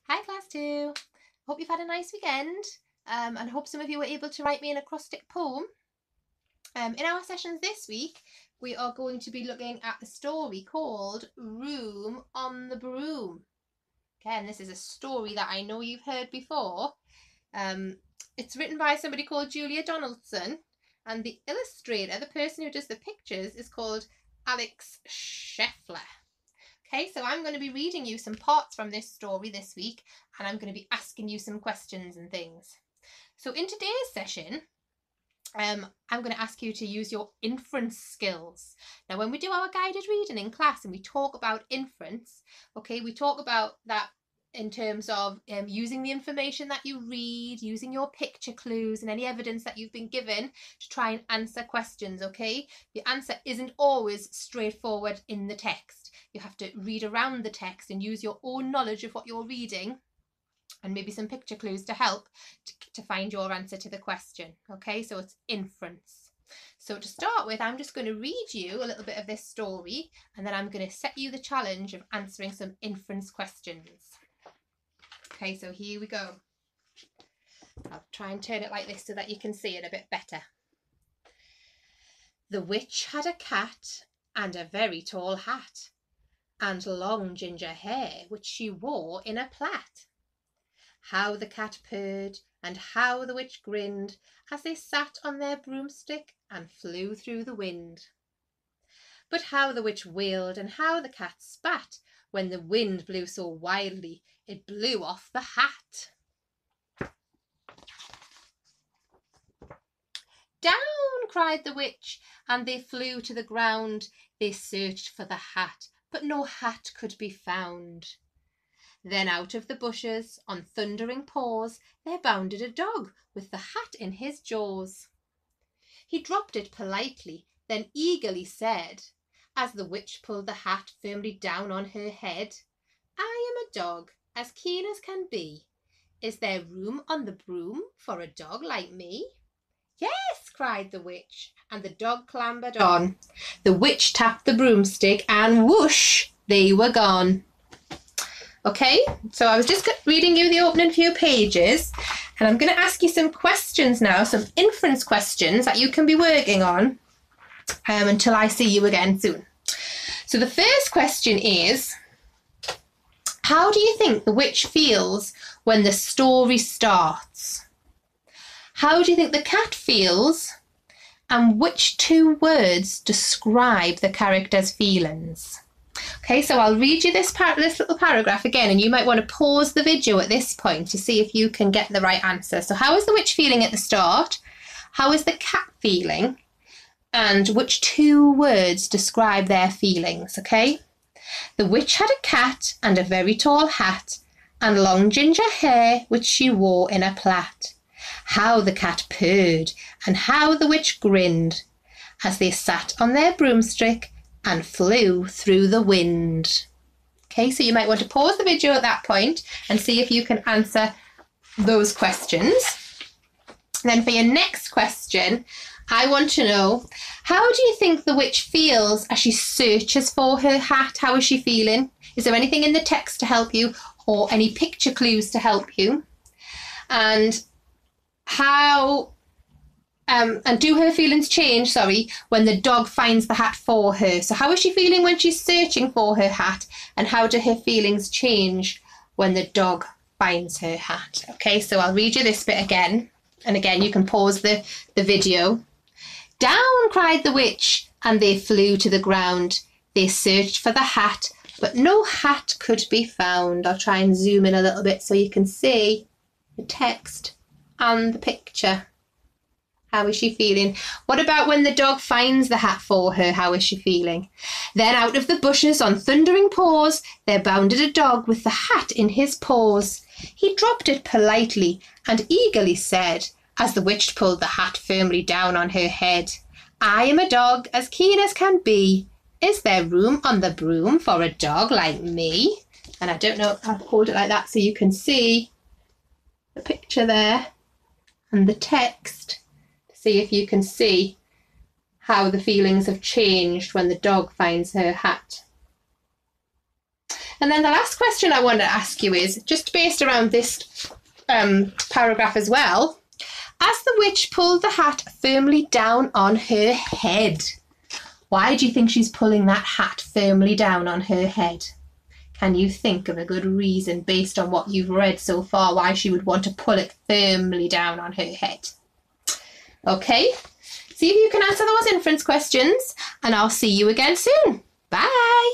Hi Class 2. Hope you've had a nice weekend and hope some of you were able to write me an acrostic poem. In our sessions this week we are going to be looking at the story called Room on the Broom. Okay, and this is a story that I know you've heard before. It's written by somebody called Julia Donaldson, and the illustrator, the person who does the pictures, is called Alex Scheffler. Okay, so I'm going to be reading you some parts from this story this week, and I'm going to be asking you some questions and things. So in today's session, I'm going to ask you to use your inference skills. Now, when we do our guided reading in class and we talk about inference, okay, we talk about that in terms of using the information that you read, using your picture clues and any evidence that you've been given to try and answer questions, okay? The answer isn't always straightforward in the text. You have to read around the text and use your own knowledge of what you're reading and maybe some picture clues to help to find your answer to the question, okay? So it's inference. So to start with, I'm just going to read you a little bit of this story, and then I'm going to set you the challenge of answering some inference questions. Okay, so here we go. I'll try and turn it like this so that you can see it a bit better. The witch had a cat and a very tall hat, and long ginger hair which she wore in a plait. How the cat purred and how the witch grinned as they sat on their broomstick and flew through the wind. But how the witch wailed and how the cat spat when the wind blew so wildly it blew off the hat. Down, cried the witch, and they flew to the ground. They searched for the hat, but no hat could be found. Then out of the bushes, on thundering paws, there bounded a dog with the hat in his jaws. He dropped it politely, then eagerly said, as the witch pulled the hat firmly down on her head, I am a dog, as keen as can be. Is there room on the broom for a dog like me? Yes, cried the witch, and the dog clambered on. The witch tapped the broomstick, and whoosh, they were gone. Okay, so I was just reading you the opening few pages, and I'm going to ask you some questions now, some inference questions that you can be working on until I see you again soon. So the first question is, how do you think the witch feels when the story starts? How do you think the cat feels, and which two words describe the character's feelings? Okay, so I'll read you this little paragraph again, and you might want to pause the video at this point to see if you can get the right answer. So how is the witch feeling at the start? How is the cat feeling? And which two words describe their feelings, okay? The witch had a cat and a very tall hat, and long ginger hair which she wore in a plait. How the cat purred and how the witch grinned as they sat on their broomstick and flew through the wind. Okay, so you might want to pause the video at that point and see if you can answer those questions. Then for your next question, I want to know, how do you think the witch feels as she searches for her hat? How is she feeling? Is there anything in the text to help you, or any picture clues to help you? And how and do her feelings change, when the dog finds the hat for her? So how is she feeling when she's searching for her hat, and how do her feelings change when the dog finds her hat? Okay, so I'll read you this bit again, and again you can pause the video. Down, cried the witch, and they flew to the ground. They searched for the hat, but no hat could be found. I'll try and zoom in a little bit so you can see the text and the picture. How is she feeling? What about when the dog finds the hat for her? How is she feeling? Then out of the bushes on thundering paws, there bounded a dog with the hat in his paws. He dropped it politely and eagerly said, as the witch pulled the hat firmly down on her head, I am a dog, as keen as can be. Is there room on the broom for a dog like me? And I don't know, I'll hold it like that so you can see the picture there and the text. See if you can see how the feelings have changed when the dog finds her hat. And then the last question I want to ask you is, just based around this paragraph as well, as the witch pulled the hat firmly down on her head, why do you think she's pulling that hat firmly down on her head? Can you think of a good reason based on what you've read so far why she would want to pull it firmly down on her head? Okay, see if you can answer those inference questions, and I'll see you again soon. Bye!